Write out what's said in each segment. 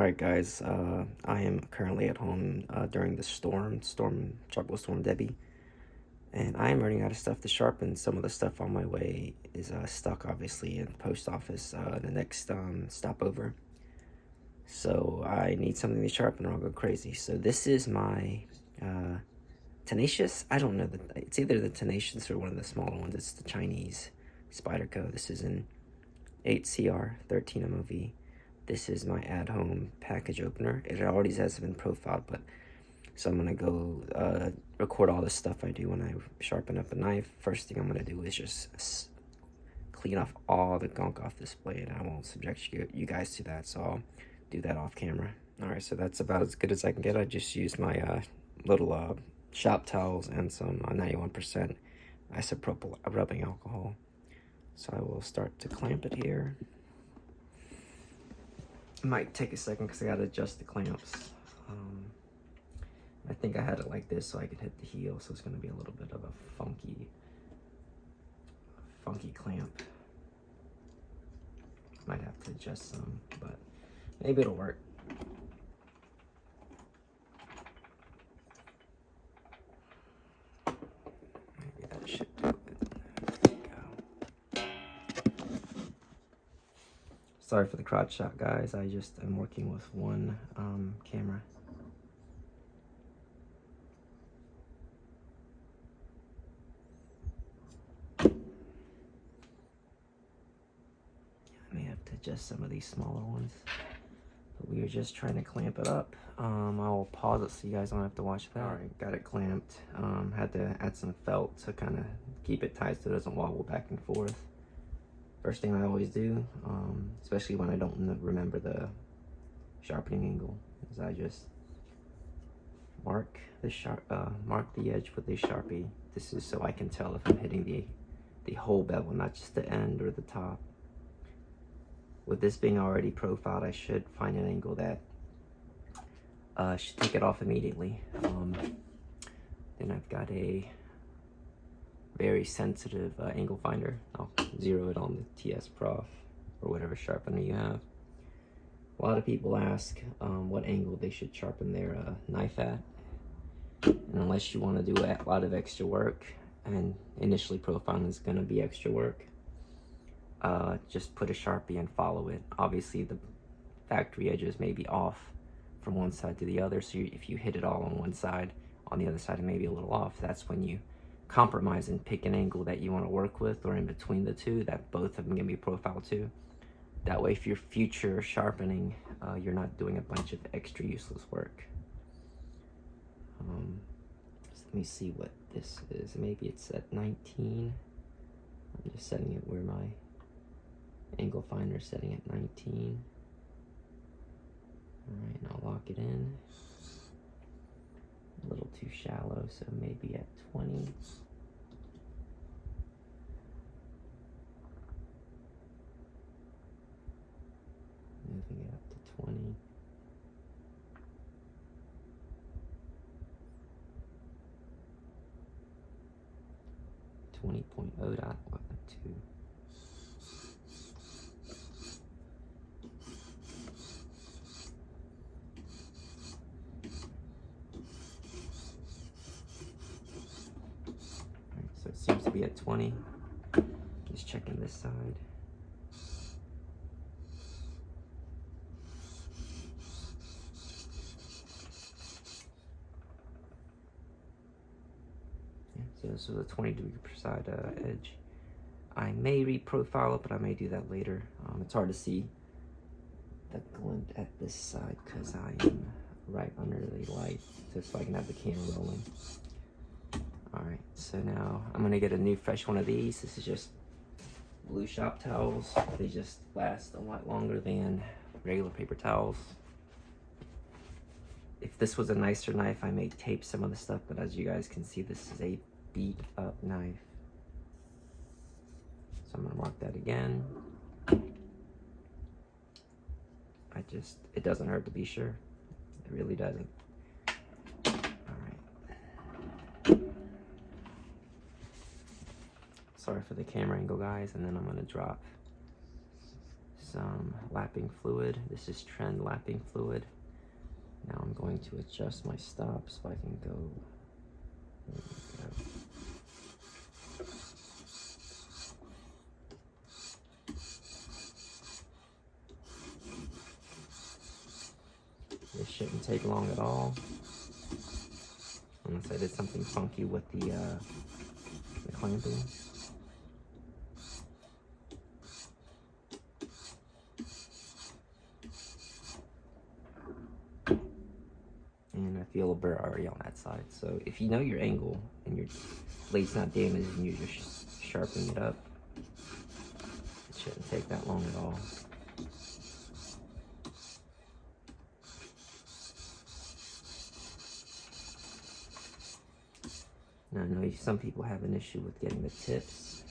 Alright guys, I am currently at home during the tropical storm Debbie, and I am running out of stuff to sharpen. Some of the stuff on my way is stuck obviously in the post office, the next stopover. So I need something to sharpen or I'll go crazy. So this is my Tenacious, I don't know, it's either the Tenacious or one of the smaller ones. It's the Chinese Spyderco. This is an 8CR 13 MOV. This is my at-home package opener. It already has been profiled, but so I'm gonna go record all the stuff I do when I sharpen up a knife. First thing I'm gonna do is just clean off all the gunk off this blade. I won't subject you guys to that, so I'll do that off camera. All right, so that's about as good as I can get. I just used my little shop towels and some 91% isopropyl rubbing alcohol. So I will start to clamp it here. It might take a second because I gotta adjust the clamps. I think I had it like this so I could hit the heel, so it's gonna be a little bit of a funky clamp. Might have to adjust some, but maybe it'll work. Maybe that should do it. There we go. Sorry for the crotch shot, guys. I just am working with one camera. I may have to adjust some of these smaller ones, but we are just trying to clamp it up. I'll pause it so you guys don't have to watch that. All right, got it clamped. Had to add some felt to kind of keep it tight so it doesn't wobble back and forth. First thing I always do, especially when I don't remember the sharpening angle, is I just mark the edge with a Sharpie. This is so I can tell if I'm hitting the whole bevel, not just the end or the top. With this being already profiled, I should find an angle that should take it off immediately. Then I've got a very sensitive angle finder. I'll zero it on the TSProf or whatever sharpener you have. A lot of people ask what angle they should sharpen their knife at, and unless you want to do a lot of extra work, and initially profiling is going to be extra work, just put a Sharpie and follow it. Obviously the factory edges may be off from one side to the other, so if you hit it all on one side, on the other side it may be a little off. That's when you compromise and pick an angle that you want to work with, or in between the two, that both of them can be profiled to. That way, for your future sharpening, you're not doing a bunch of extra useless work. So let me see what this is. Maybe it's at 19. I'm just setting it where my angle finder is setting at 19. All right, and I'll lock it in. A little too shallow, so maybe at 20. Moving it up to 20. .0.2. So it seems to be at 20. Just checking this side. Yeah, so this is a 20 degree per side edge. I may reprofile it, but I may do that later. It's hard to see the glint at this side because I am right under the light, just so I can have the camera rolling. Alright, so now I'm gonna get a new fresh one of these. This is just blue shop towels. They just last a lot longer than regular paper towels. If this was a nicer knife, I may tape some of the stuff, but as you guys can see, this is a beat up knife. So I'm gonna mark that again. It doesn't hurt to be sure. It really doesn't. Sorry for the camera angle, guys, and then I'm gonna drop some lapping fluid. This is Trend lapping fluid. Now I'm going to adjust my stop so I can go. There we go. This shouldn't take long at all, unless I did something funky with the clamping. And I feel a burr already on that side. So if you know your angle and your blade's not damaged and you're just sharpening it up, it shouldn't take that long at all. Now, I know some people have an issue with getting the tips.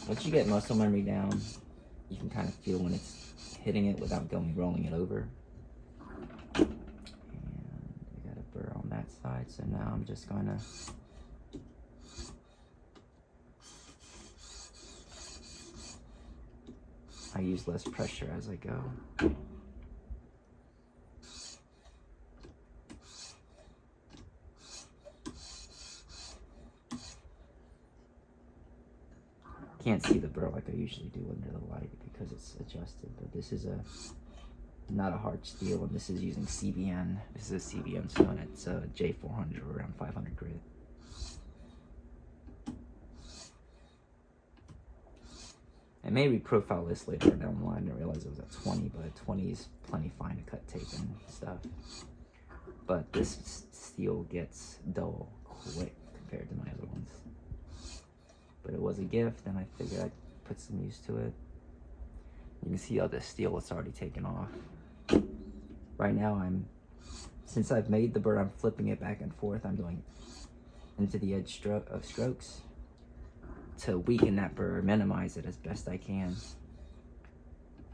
Once you get muscle memory down, you can kind of feel when it's hitting it without rolling it over. And I got a burr on that side, so now I'm just gonna I use less pressure as I go. Can't see the burr like I usually do under the light because it's adjusted, but this is not a hard steel, and this is using CBN. This is a CBN stone. It's a J400 or around 500 grit. I may reprofile this later down the line. I realized it was at 20, but 20 is plenty fine to cut tape and stuff. But this steel gets dull quick compared to my other ones. But it was a gift, and I figured I'd put some use to it. You can see how the steel is already taken off. Right now, since I've made the burr, I'm flipping it back and forth. I'm going into the edge of strokes to weaken that burr, minimize it as best I can.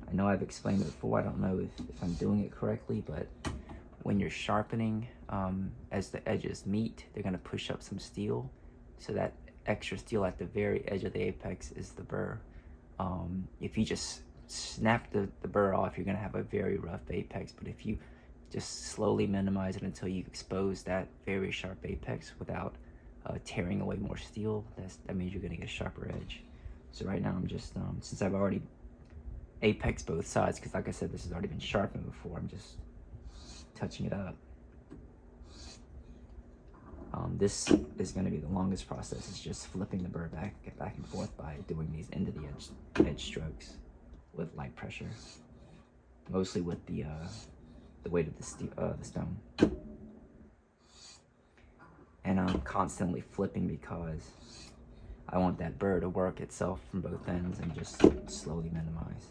I know I've explained it before. I don't know if I'm doing it correctly, but when you're sharpening, as the edges meet, they're gonna push up some steel, so that extra steel at the very edge of the apex is the burr. If you just snap the burr off, you're gonna have a very rough apex, but if you just slowly minimize it until you expose that very sharp apex without tearing away more steel, that means you're gonna get a sharper edge. So right now I'm just, since I've already apexed both sides, because like I said, this has already been sharpened before, I'm just touching it up. This is going to be the longest process. It's just flipping the burr back and forth by doing these into the edge strokes with light pressure, mostly with the weight of the stone. And I'm constantly flipping because I want that burr to work itself from both ends and just slowly minimize.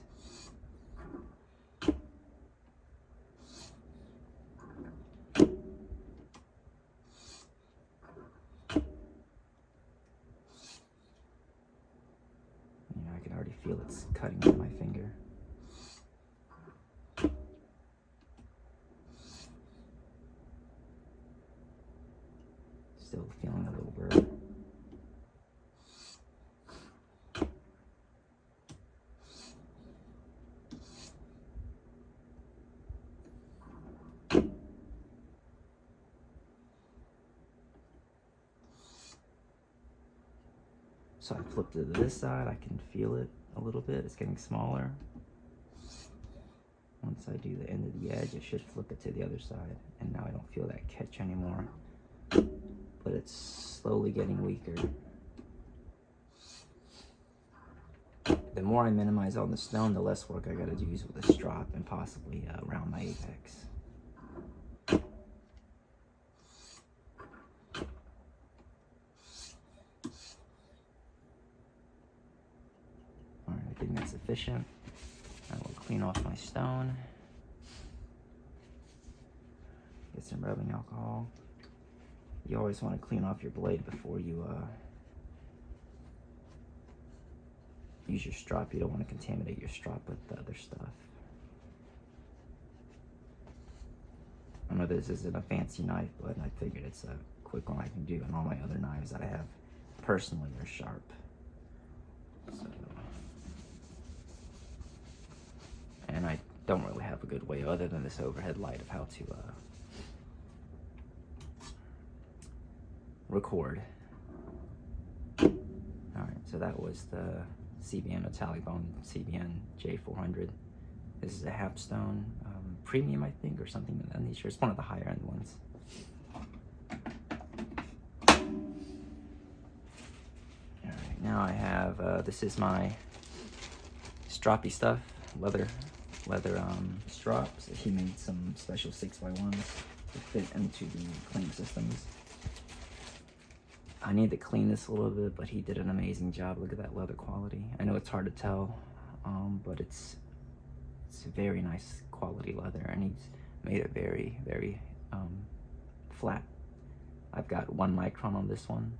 I already feel it's cutting on my finger. Still feeling a little burr. So I flipped it to this side. I can feel it a little bit. It's getting smaller. Once I do the end of the edge, it should flip it to the other side. And now I don't feel that catch anymore. But it's slowly getting weaker. The more I minimize on the stone, the less work I gotta use with a strop and possibly around my apex. I think that's sufficient. I will clean off my stone. Get some rubbing alcohol. You always want to clean off your blade before you use your strop. You don't want to contaminate your strop with the other stuff. I know this isn't a fancy knife, but I figured it's a quick one I can do, and all my other knives that I have personally are sharp. So don't really have a good way other than this overhead light of how to record. Alright, so that was the CBN Talibon CBN J400. This is a Hapstone Premium, I think, or something of that nature. It's one of the higher end ones. Alright, now I have, this is my stroppy stuff, leather strops. He made some special 6x1s to fit into the clamp systems. I need to clean this a little bit, but he did an amazing job. Look at that leather quality. I know it's hard to tell, but it's very nice quality leather, and he's made it very, very flat. I've got 1 micron on this one.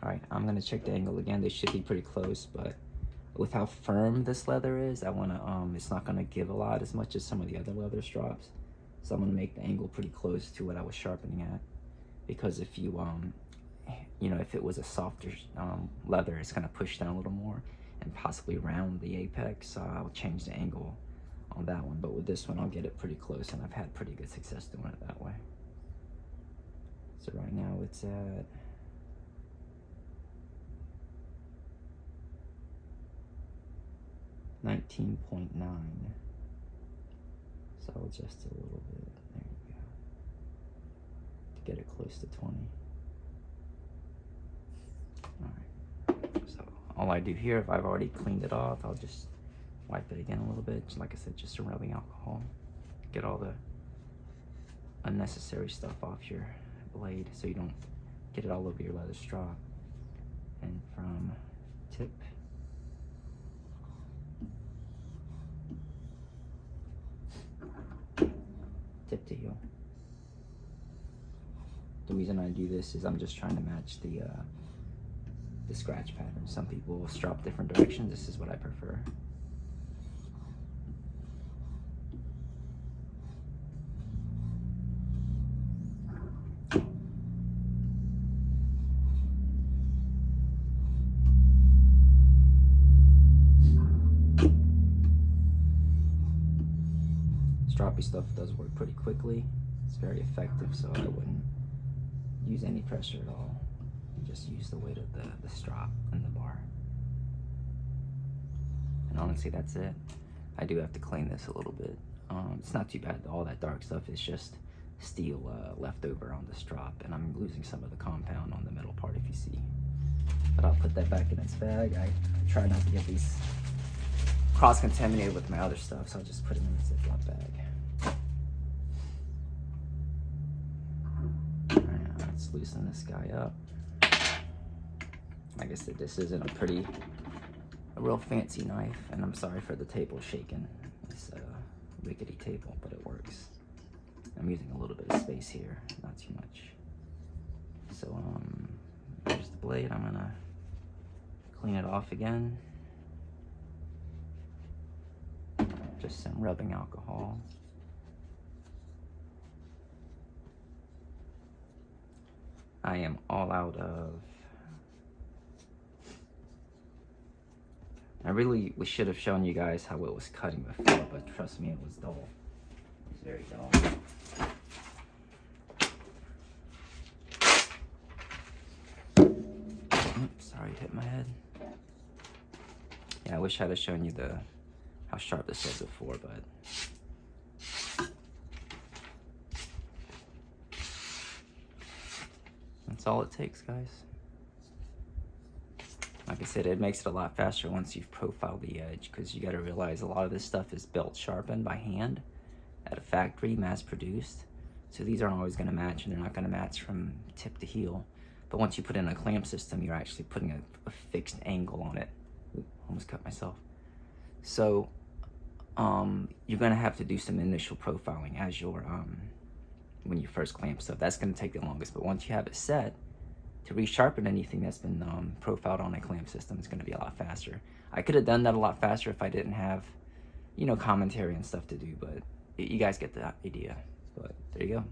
Alright, I'm gonna check the angle again. They should be pretty close, but with how firm this leather is, I wanna it's not gonna give a lot as much as some of the other leather strops. So I'm gonna make the angle pretty close to what I was sharpening at. Because if you you know, if it was a softer leather, it's gonna push down a little more and possibly round the apex. So I'll change the angle on that one. But with this one, I'll get it pretty close, and I've had pretty good success doing it that way. So right now it's at 19.9. So I'll adjust it a little bit. There you go. To get it close to 20. Alright. So all I do here, if I've already cleaned it off, I'll just wipe it again a little bit. Like I said, just a rubbing alcohol. Get all the unnecessary stuff off your blade so you don't get it all over your leather strop. And from tip to heel. The reason I do this is I'm just trying to match the scratch pattern. Some people will strop different directions. This is what I prefer. Stroppy stuff does work pretty quickly. It's very effective, so I wouldn't use any pressure at all. You just use the weight of the strop and the bar. And honestly, that's it. I do have to clean this a little bit. It's not too bad. All that dark stuff is just steel left over on the strop, and I'm losing some of the compound on the middle part, if you see. But I'll put that back in its bag. I try not to get these cross-contaminated with my other stuff, so I'll just put them in a Ziploc bag. Alright, let's loosen this guy up. Like I said, this isn't a real fancy knife, and I'm sorry for the table shaking. It's a rickety table, but it works. I'm using a little bit of space here, not too much. So there's the blade. I'm gonna clean it off again. Just some rubbing alcohol. I am all out of... I really should have shown you guys how it was cutting before, but trust me, it was dull. It was very dull. Oops, sorry, hit my head. Yeah, I wish I had shown you how sharp this was before, but that's all it takes, guys. Like I said, it makes it a lot faster once you've profiled the edge, because you got to realize a lot of this stuff is built sharpened by hand at a factory, mass produced. So these aren't always going to match, and they're not going to match from tip to heel. But once you put in a clamp system, you're actually putting a fixed angle on it. Ooh, almost cut myself. So you're going to have to do some initial profiling as you're when you first clamp stuff. That's going to take the longest, but once you have it set, to resharpen anything that's been profiled on a clamp system is going to be a lot faster. I could have done that a lot faster if I didn't have, you know, commentary and stuff to do, but you guys get the idea. But there you go.